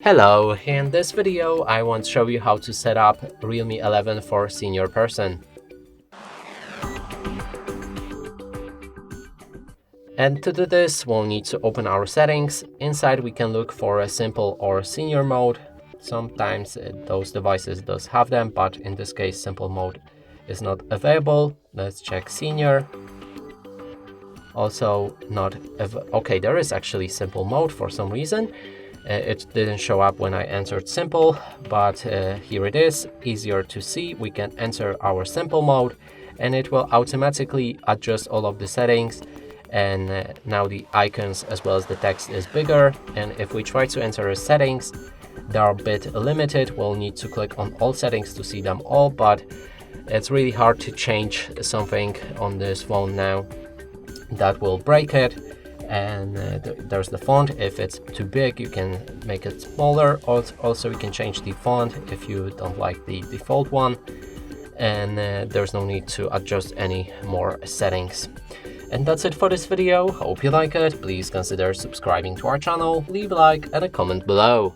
Hello, in this video I want to show you how to set up Realme 11 for senior person. And to do this, we'll need to open our settings. Inside we can look for a simple or senior mode. Sometimes those devices does have them, but in this case simple mode is not available. Let's check senior. Also not okay, there is actually simple mode for some reason. It didn't show up when I entered simple, but here it is, easier to see. We can enter our simple mode and it will automatically adjust all of the settings, and now the icons as well as the text is bigger. And if we try to enter the settings, they are a bit limited. We'll need to click on all settings to see them all, but it's really hard to change something on this phone now. That will break it. And there's the font. If it's too big, you can make it smaller. Also, you can change the font if you don't like the default one. And there's no need to adjust any more settings. And that's it for this video. Hope you like it. Please consider subscribing to our channel, leave a like and a comment below.